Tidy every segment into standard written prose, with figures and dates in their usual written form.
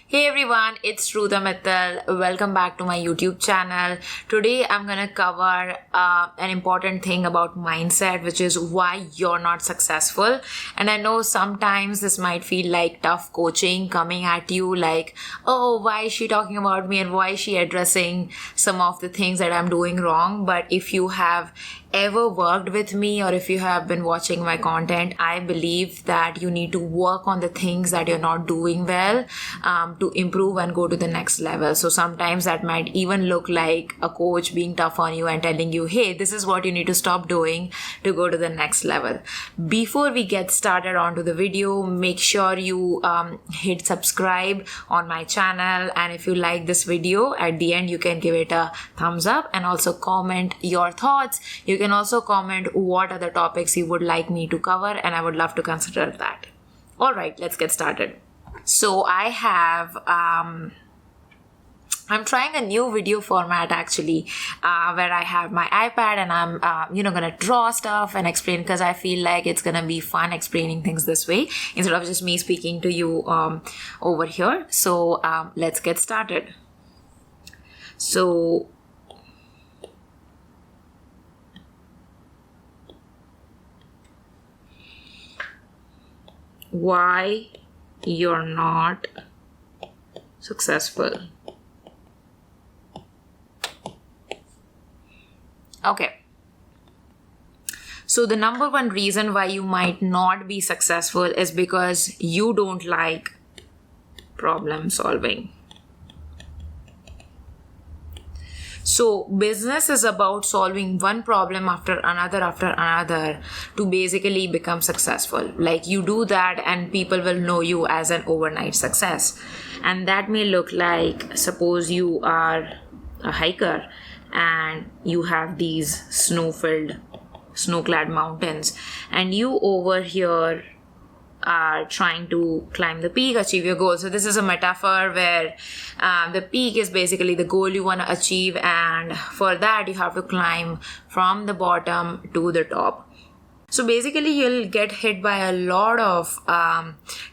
Hey everyone, it's Roota Mittal. Welcome back to my YouTube channel. Today I'm gonna cover an important thing about mindset, which is why you're not successful. And I know sometimes this might feel like tough coaching coming at you, like, oh, why is she talking about me and why is she addressing some of the things that I'm doing wrong? But if you have ever worked with me or if you have been watching my content, I believe that you need to work on the things that you're not doing well to improve and go to the next level. So sometimes that might even look like a coach being tough on you and telling you, hey, this is what you need to stop doing to go to the next level. Before we get started onto the video, make sure you hit subscribe on my channel, and if you like this video, at the end you can give it a thumbs up and also comment your thoughts. You can also comment what other topics you would like me to cover, and I would love to consider that. All right, let's get started. So I have I'm trying a new video format actually, where I have my iPad and I'm gonna draw stuff and explain, because I feel like it's gonna be fun explaining things this way instead of just me speaking to you over here. So let's get started. So why you're not successful. Okay. So the number one reason why you might not be successful is because you don't like problem solving. So business is about solving one problem after another to basically become successful. Like you do that and people will know you as an overnight success. And that may look like, suppose you are a hiker and you have these snow-clad mountains, and you over here are trying to climb the peak, achieve your goal. So this is a metaphor where the peak is basically the goal you want to achieve, and for that you have to climb from the bottom to the top. So basically you'll get hit by a lot of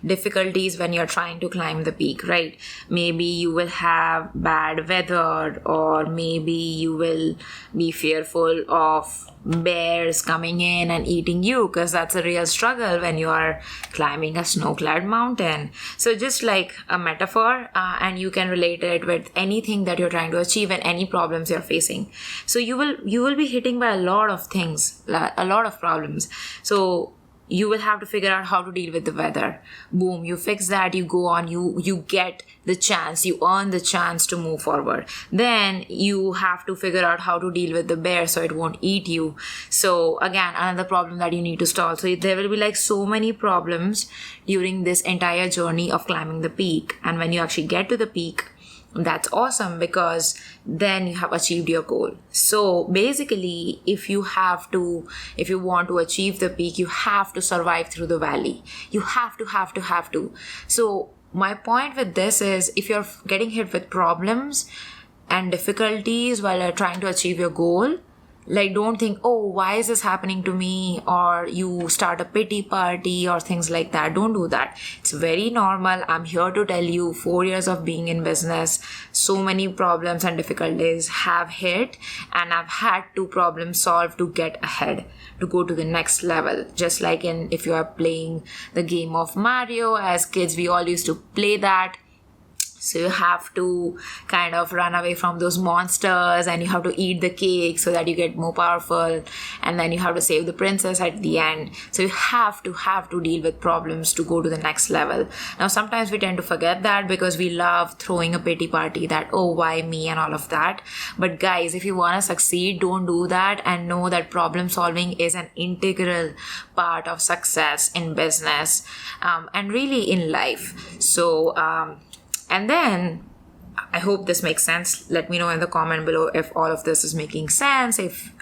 difficulties when you're trying to climb the peak, right? Maybe you will have bad weather, or maybe you will be fearful of bears coming in and eating you, because that's a real struggle when you are climbing a snow-clad mountain. So just like a metaphor, and you can relate it with anything that you're trying to achieve and any problems you're facing. So you will be hitting by a lot of things, a lot of problems. So you will have to figure out how to deal with the weather. Boom, you fix that, you go on, you get the chance, you earn the chance to move forward. Then you have to figure out how to deal with the bear so it won't eat you. So again, another problem that you need to solve. So there will be like so many problems during this entire journey of climbing the peak. And when you actually get to the peak, that's awesome, because then you have achieved your goal. So basically, if you want to achieve the peak, you have to survive through the valley. You have to. So my point with this is, if you're getting hit with problems and difficulties while you're trying to achieve your goal, like, don't think, oh, why is this happening to me? Or you start a pity party or things like that. Don't do that. It's very normal. I'm here to tell you, 4 years of being in business, so many problems and difficulties have hit, and I've had to problem solve to get ahead, to go to the next level. Just like if you are playing the game of Mario, as kids, we all used to play that. So you have to kind of run away from those monsters, and you have to eat the cake so that you get more powerful, and then you have to save the princess at the end. So you have to deal with problems to go to the next level. Now sometimes we tend to forget that because we love throwing a pity party that, oh, why me and all of that. But guys, if you want to succeed, don't do that, and know that problem solving is an integral part of success in business, and really in life. So and then, I hope this makes sense. Let me know in the comment below if all of this is making sense, if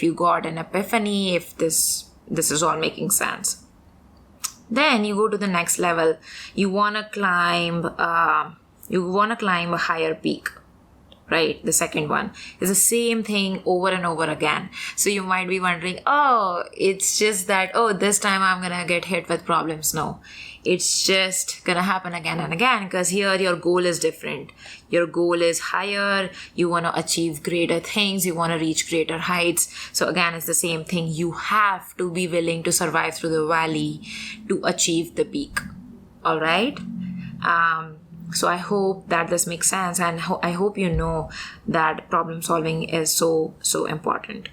you got an epiphany, if this is all making sense. Then you go to the next level. You wanna climb a higher peak, right? The second one is the same thing over and over again. So you might be wondering, oh, it's just that, oh, this time I'm gonna get hit with problems. No, it's just gonna happen again and again, because here your goal is different. Your goal is higher. You want to achieve greater things. You want to reach greater heights. So again, it's the same thing. You have to be willing to survive through the valley to achieve the peak. All right. So I hope that this makes sense, and I hope you know that problem solving is so important.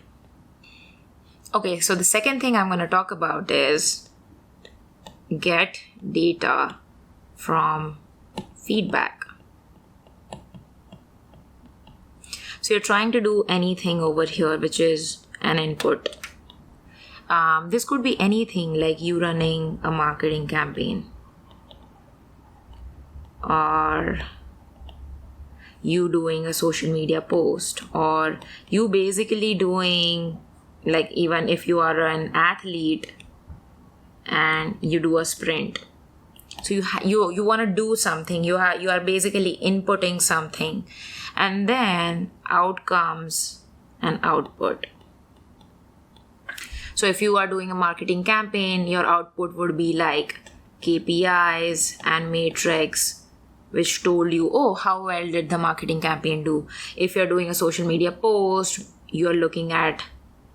Okay, so the second thing I'm going to talk about is get data from feedback. So you're trying to do anything over here, which is an input. This could be anything, like you running a marketing campaign, or you doing a social media post, or you basically doing, like, even if you are an athlete and you do a sprint. So you want to do something. You are basically inputting something, and then out comes an output. So if you are doing a marketing campaign, your output would be like KPIs and matrix, which told you, oh, how well did the marketing campaign do. If you're doing a social media post, you're looking at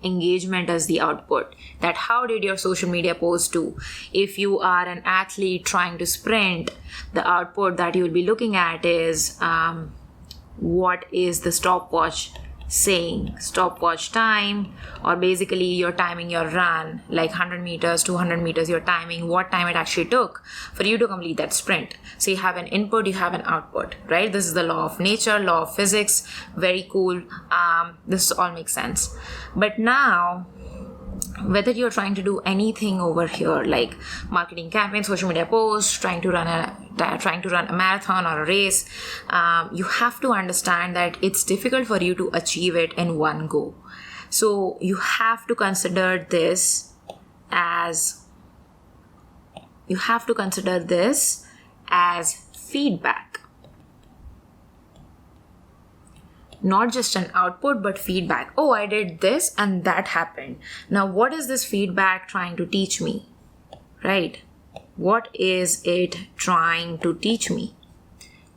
engagement as the output, that how did your social media post do. If you are an athlete trying to sprint, the output that you will be looking at is what is the stopwatch saying, stopwatch time, or basically you're timing your run, like 100 meters, 200 meters, you're timing what time it actually took for you to complete that sprint. So you have an input, you have an output, right? This is the law of nature, law of physics. Very cool. This all makes sense. But now, whether you're trying to do anything over here, like marketing campaign, social media posts, trying to run a marathon or a race, you have to understand that it's difficult for you to achieve it in one go. So you have to consider this as feedback. Not just an output, but feedback. Oh, I did this and that happened. Now, what is this feedback trying to teach me? Right? What is it trying to teach me?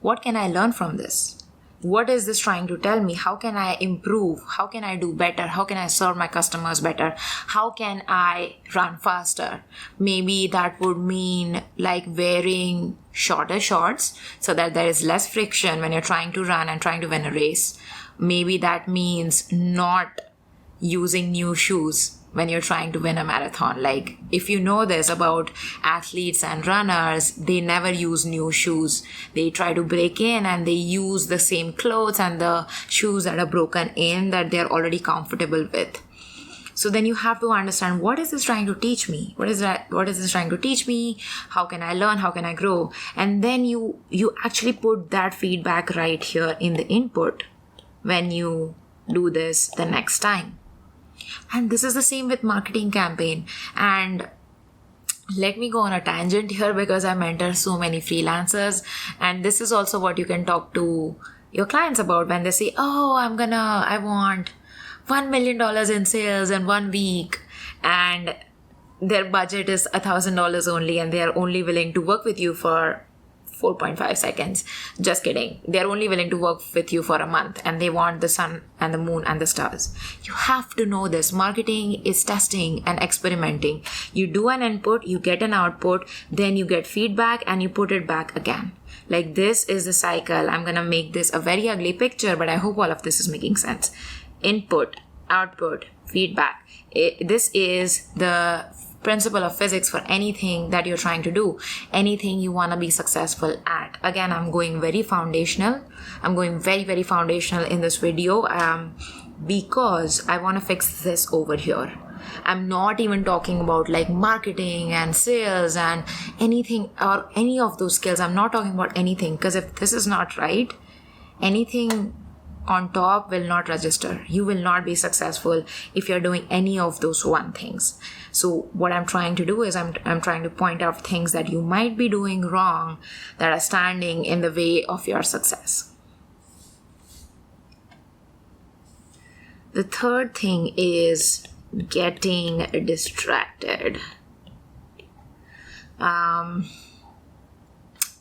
What can I learn from this? What is this trying to tell me? How can I improve? How can I do better? How can I serve my customers better? How can I run faster? Maybe that would mean like wearing shorter shorts so that there is less friction when you're trying to run and trying to win a race. Maybe that means not using new shoes when you're trying to win a marathon. Like, if you know this about athletes and runners, they never use new shoes. They try to break in and they use the same clothes and the shoes that are broken in that they're already comfortable with. So then you have to understand, what is this trying to teach me? What is this trying to teach me? How can I learn? How can I grow? And then you actually put that feedback right here in the input when you do this the next time. And this is the same with marketing campaign. And let me go on a tangent here, because I mentor so many freelancers, and this is also what you can talk to your clients about when they say, oh, I want $1 million in sales in 1 week, and their budget is $1,000 only, and they are only willing to work with you for 4.5 seconds. Just kidding. They're only willing to work with you for a month, and they want the sun and the moon and the stars. You have to know this. Marketing is testing and experimenting. You do an input, you get an output, then you get feedback and you put it back again. Like, this is the cycle. I'm going to make this a very ugly picture, but I hope all of this is making sense. Input, output, feedback. This is the principle of physics for anything that you're trying to do, anything you want to be successful at. Again, I'm going very foundational. I'm going very, very foundational in this video because I want to fix this over here. I'm not even talking about like marketing and sales and anything or any of those skills. I'm not talking about anything, because if this is not right, anything on top will not register. You will not be successful if you're doing any of those one things. So what I'm trying to do is I'm trying to point out things that you might be doing wrong that are standing in the way of your success. The third thing is getting distracted.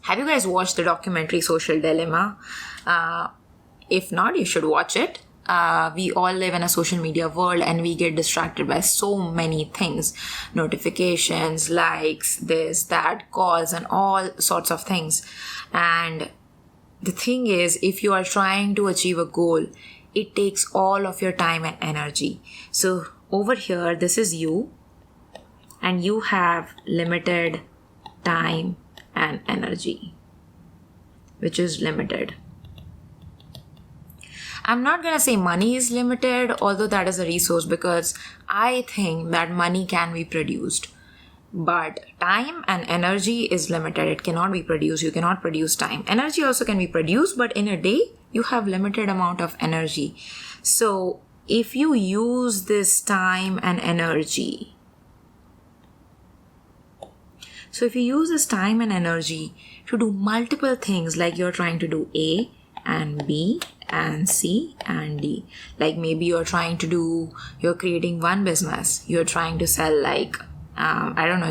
Have you guys watched the documentary Social Dilemma? If not, you should watch it. We all live in a social media world and we get distracted by so many things. Notifications, likes, this, that, calls, and all sorts of things. And the thing is, if you are trying to achieve a goal, it takes all of your time and energy. So over here, this is you, and you have limited time and energy, which is limited. I'm not going to say money is limited, although that is a resource, because I think that money can be produced. But time and energy is limited. It cannot be produced. You cannot produce time. Energy also can be produced, but in a day, you have limited amount of energy. So if you use this time and energy, to do multiple things, like you're trying to do A and B and C and D. Like maybe you're creating one business. You're trying to sell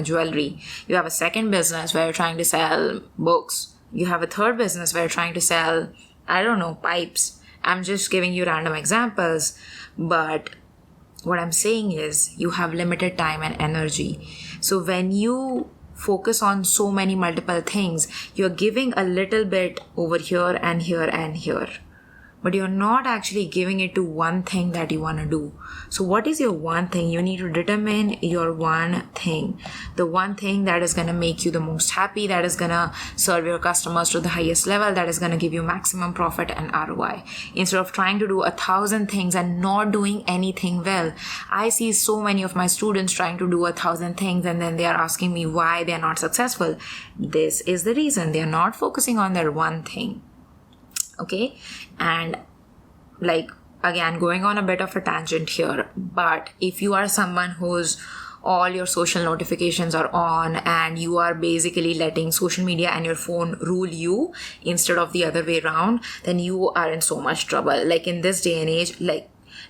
jewelry. You have a second business where you're trying to sell books. You have a third business where you're trying to sell, pipes. I'm just giving you random examples. But what I'm saying is you have limited time and energy. So when you focus on so many multiple things, you're giving a little bit over here and here and here, but you're not actually giving it to one thing that you want to do. So what is your one thing? You need to determine your one thing, the one thing that is going to make you the most happy, that is going to serve your customers to the highest level, that is going to give you maximum profit and ROI. Instead of trying to do 1,000 things and not doing anything well, I see so many of my students trying to do 1,000 things and then they are asking me why they are not successful. This is the reason. They are not focusing on their one thing. Okay, and again, going on a bit of a tangent here, but if you are someone who's all your social notifications are on and you are basically letting social media and your phone rule you instead of the other way around, then you are in so much trouble. Like in this day and age,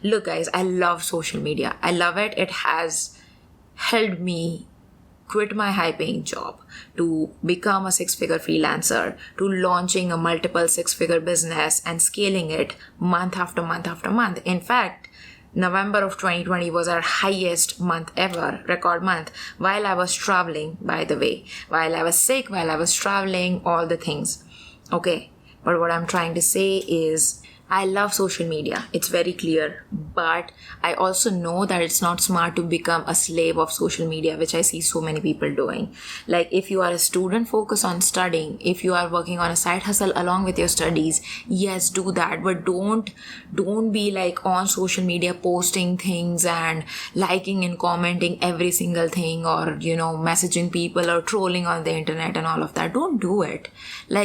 look guys, I love social media. I love it. It has helped me quit my high-paying job, to become a 6-figure freelancer, to launching a multiple 6-figure business and scaling it month after month after month. In fact, November of 2020 was our highest month ever, record month, while I was traveling, by the way, while I was sick, while I was traveling, all the things. Okay, but what I'm trying to say is, I love social media. It's very clear. But I also know that it's not smart to become a slave of social media, which I see so many people doing. Like if you are a student, focus on studying. If you are working on a side hustle along with your studies, yes, do that. But don't be on social media posting things and liking and commenting every single thing, or, messaging people or trolling on the internet and all of that. Don't do it.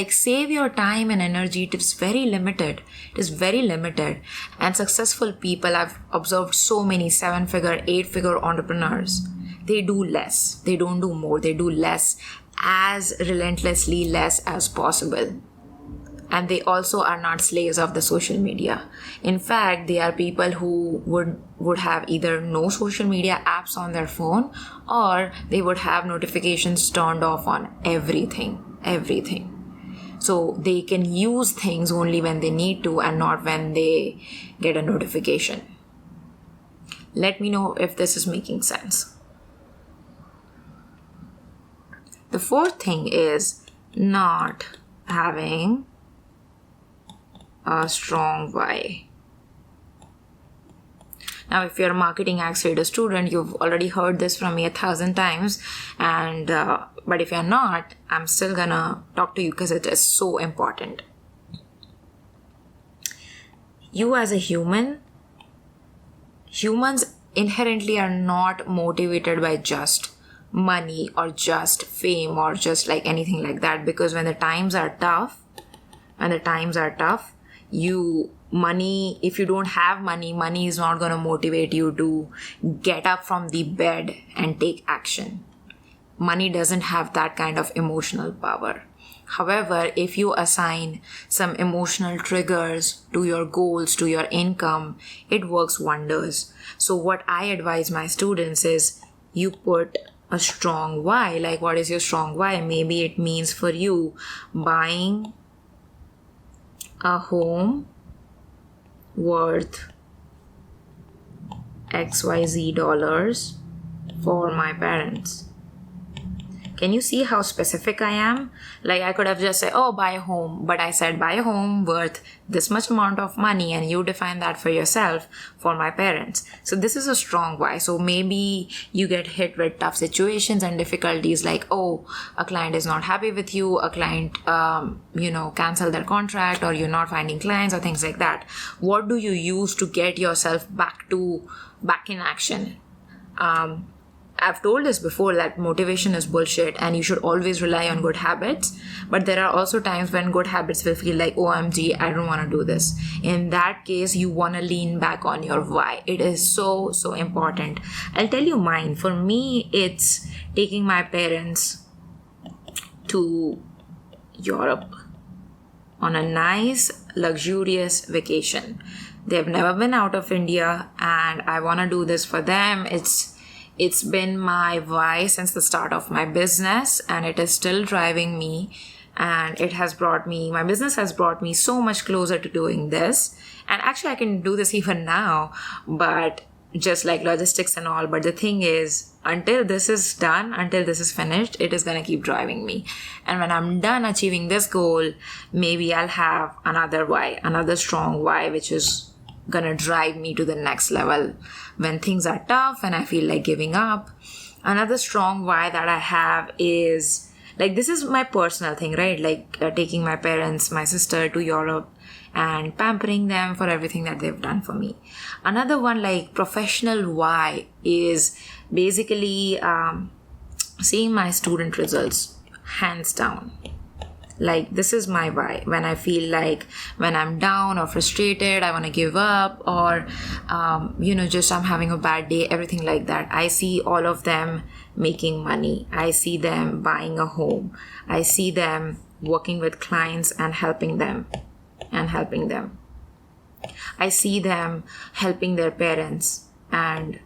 Save your time and energy. It is very limited. And successful people, I've observed so many 7-figure, 8-figure entrepreneurs. They do less. They don't do more. They do less, as relentlessly less as possible. And they also are not slaves of the social media. In fact, they are people who would have either no social media apps on their phone, or they would have notifications turned off on everything. So they can use things only when they need to and not when they get a notification. Let me know if this is making sense. The fourth thing is not having a strong why. Now, if you're a marketing accelerator student, you've already heard this from me 1,000 times. And but if you're not, I'm still gonna talk to you because it is so important. You as a humans inherently are not motivated by just money or just fame or just anything like that. Because when the times are tough, if you don't have money is not going to motivate you to get up from the bed and take action. Money doesn't have that kind of emotional power. However, if you assign some emotional triggers to your goals, to your income, it works wonders. So what I advise my students is, you put a strong why. Like, what is your strong why? Maybe it means for you buying a home worth XYZ dollars for my parents. Can you see how specific I am? Like, I could have just said, oh, buy a home. But I said, buy a home worth this much amount of money, and you define that for yourself for my parents. So this is a strong why. So maybe you get hit with tough situations and difficulties like, oh, a client is not happy with you, a client, cancel their contract, or you're not finding clients or things like that. What do you use to get yourself back in action? I've told this before that motivation is bullshit and you should always rely on good habits. But there are also times when good habits will feel like, OMG, I don't want to do this. In that case, you want to lean back on your why. It is so, so important. I'll tell you mine. For me, it's taking my parents to Europe on a nice, luxurious vacation. They've never been out of India and I want to do this for them. It's been my why since the start of my business, and it is still driving me, and my business has brought me so much closer to doing this. And actually I can do this even now, but just like logistics and all. But the thing is, until this is done, until this is finished, it is going to keep driving me. And when I'm done achieving this goal, maybe I'll have another strong why, which is gonna drive me to the next level when things are tough and I feel like giving up. Another strong why that I have is, like, this is my personal thing, right? Like taking my parents, my sister to Europe and pampering them for everything that they've done for me. Another one, like professional why, is basically seeing my student results, hands down. Like, this is my why. When I feel like when I'm down or frustrated, I want to give up, or just I'm having a bad day, everything like that, I see all of them making money. I see them buying a home. I see them working with clients and helping them. I see them helping their parents and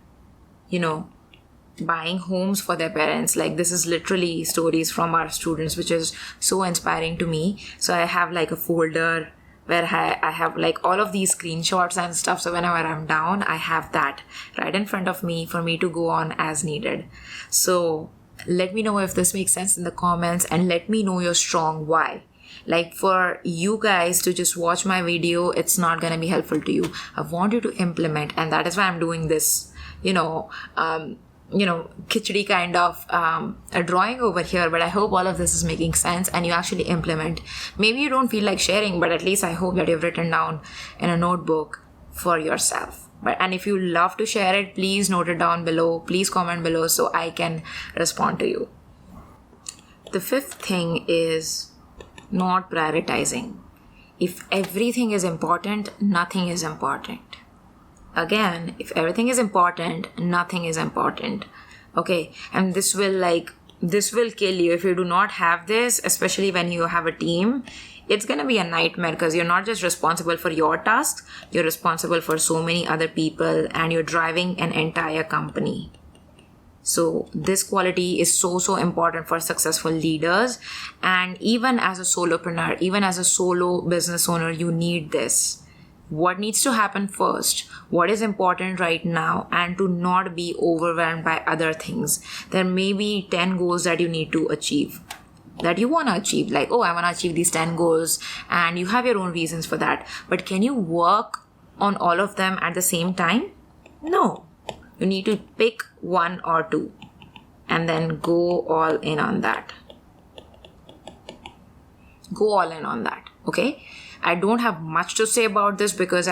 buying homes for their parents. Like, this is literally stories from our students, which is so inspiring to me. So I have like a folder where I have like all of these screenshots and stuff. So whenever I'm down, I have that right in front of me for me to go on as needed. So let me know if this makes sense in the comments, and let me know your strong why. Like, for you guys to just watch my video, it's not going to be helpful to you. I want you to implement, and that is why I'm doing this, khichdi kind of a drawing over here. But I hope all of this is making sense and you actually implement. Maybe you don't feel like sharing, but at least I hope that you've written down in a notebook for yourself. And if you love to share it, please note it down below. Please comment below so I can respond to you. The fifth thing is not prioritizing. If everything is important, nothing is important. Again, if everything is important, nothing is important. Okay, and this will kill you if you do not have this, especially when you have a team. It's gonna be a nightmare because you're not just responsible for your tasks, you're responsible for so many other people, and you're driving an entire company. So this quality is so, so important for successful leaders. And even as a solopreneur, even as a solo business owner, you need this. What needs to happen first, what is important right now, and to not be overwhelmed by other things. There may be 10 goals that you need to achieve, that you want to achieve. Like, oh, I want to achieve these 10 goals, and you have your own reasons for that. But can you work on all of them at the same time? No. You need to pick one or two and then go all in on that. Go all in on that, okay? I don't have much to say about this because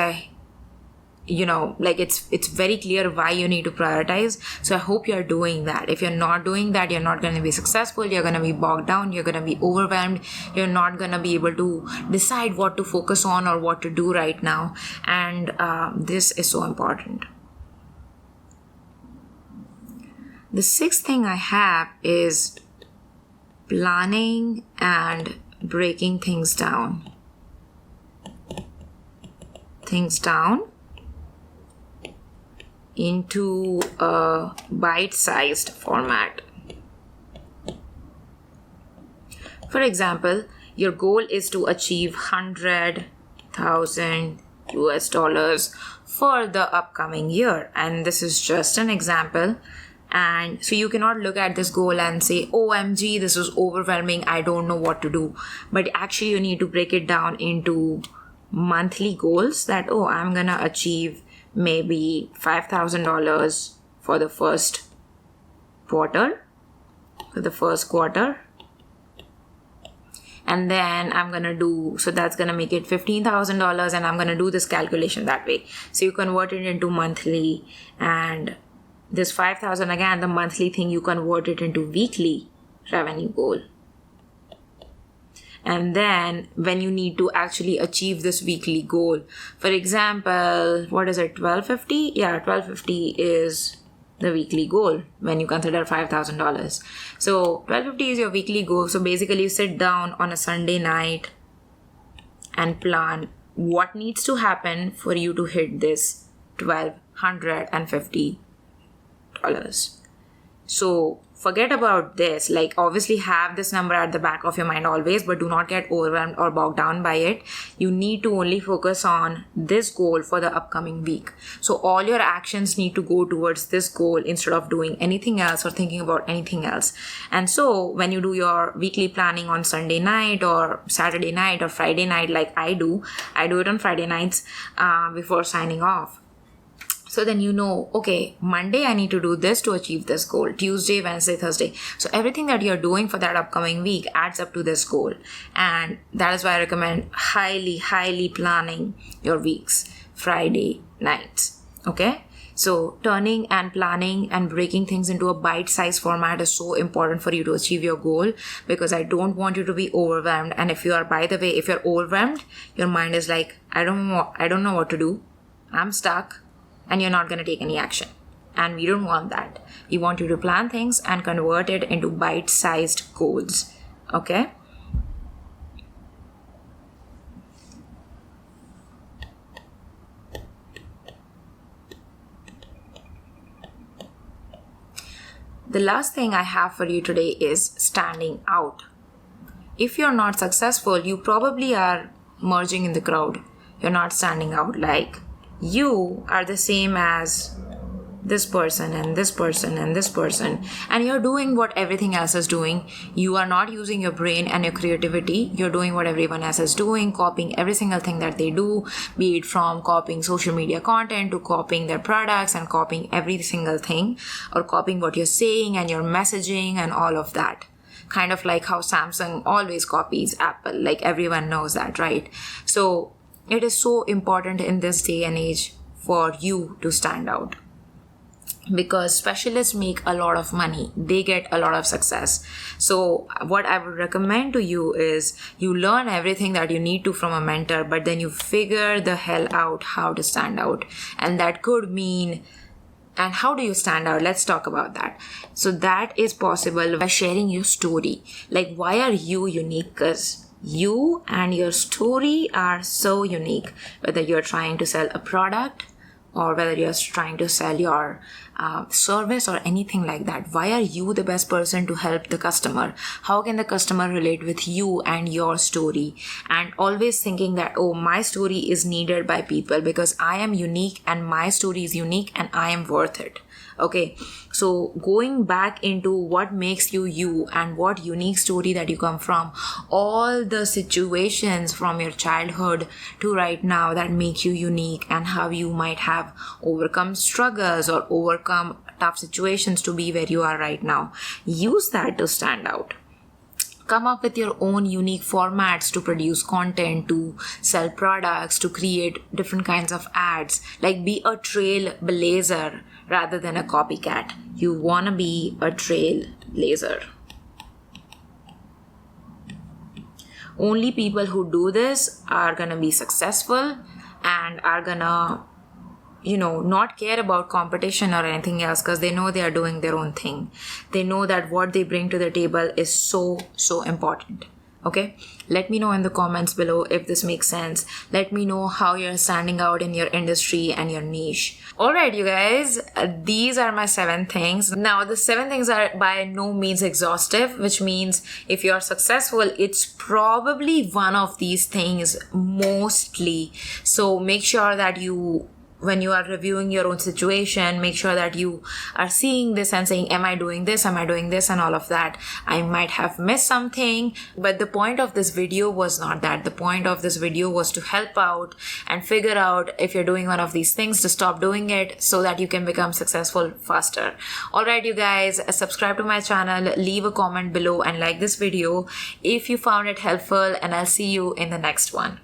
it's very clear why you need to prioritize. So I hope you're doing that. If you're not doing that, you're not going to be successful. You're going to be bogged down. You're going to be overwhelmed. You're not going to be able to decide what to focus on or what to do right now. And this is so important. The sixth thing I have is planning and breaking things down. Into a bite-sized format. For example, your goal is to achieve 100,000 US dollars for the upcoming year. And this is just an example. And so you cannot look at this goal and say, OMG, this is overwhelming, I don't know what to do. But actually you need to break it down into monthly goals that, I'm gonna achieve maybe $5,000 for the first quarter, and then I'm gonna do, so that's gonna make it $15,000, and I'm gonna do this calculation that way. So you convert it into monthly, and this 5,000 again, the monthly thing, you convert it into weekly revenue goal. And then when you need to actually achieve this weekly goal, for example, what is it, $1,250? Yeah, $1,250 is the weekly goal when you consider $5,000. So $1,250 is your weekly goal. So basically you sit down on a Sunday night and plan what needs to happen for you to hit this $1,250. So forget about this. Like, obviously have this number at the back of your mind always, but do not get overwhelmed or bogged down by it. You need to only focus on this goal for the upcoming week. So all your actions need to go towards this goal instead of doing anything else or thinking about anything else. And so when you do your weekly planning on Sunday night or Saturday night or Friday night, like I do it on Friday nights before signing off. So then you know, okay, Monday I need to do this to achieve this goal. Tuesday, Wednesday, Thursday. So everything that you're doing for that upcoming week adds up to this goal. And that is why I recommend highly planning your weeks Friday nights. Okay? So turning and planning and breaking things into a bite-sized format is so important for you to achieve your goal, because I don't want you to be overwhelmed. And if you're overwhelmed, your mind is like, I don't know what to do. I'm stuck. And you're not going to take any action. And we don't want that. We want you to plan things and convert it into bite-sized goals. Okay? The last thing I have for you today is standing out. If you're not successful, you probably are merging in the crowd. You're not standing out. Like, you are the same as this person and this person and this person, and you're doing what everything else is doing. You are not using your brain and your creativity. You're doing what everyone else is doing, copying every single thing that they do, be it from copying social media content to copying their products and copying every single thing, or copying what you're saying and your messaging and all of that. Kind of like how Samsung always copies Apple, like everyone knows that, right? So it is so important in this day and age for you to stand out, because specialists make a lot of money. They get a lot of success. So what I would recommend to you is you learn everything that you need to from a mentor, but then you figure the hell out how to stand out. And that could mean, and how do you stand out? Let's talk about that. So that is possible by sharing your story. Like, why are you unique? Because you and your story are so unique, whether you're trying to sell a product or whether you're trying to sell your service or anything like that. Why are you the best person to help the customer? How can the customer relate with you and your story? And always thinking that, my story is needed by people because I am unique and my story is unique and I am worth it. Okay, so going back into what makes you you and what unique story that you come from, all the situations from your childhood to right now that make you unique, and how you might have overcome struggles or overcome tough situations to be where you are right now. Use that to stand out. Come up with your own unique formats to produce content, to sell products, to create different kinds of ads. Like, be a trailblazer rather than a copycat. You want to be a trailblazer. Only people who do this are going to be successful and are going to, not care about competition or anything else, because they know they are doing their own thing. They know that what they bring to the table is so important. Okay, let me know in the comments below if this makes sense. Let me know how you're standing out in your industry and your niche. Alright, you guys, these are my 7 things. Now, the 7 things are by no means exhaustive, which means if you're successful, it's probably one of these things mostly. So make sure that when you are reviewing your own situation, make sure that you are seeing this and saying, am I doing this? Am I doing this? And all of that. I might have missed something, but the point of this video was not that. The point of this video was to help out and figure out if you're doing one of these things to stop doing it so that you can become successful faster. Alright, you guys, subscribe to my channel, leave a comment below and like this video if you found it helpful, and I'll see you in the next one.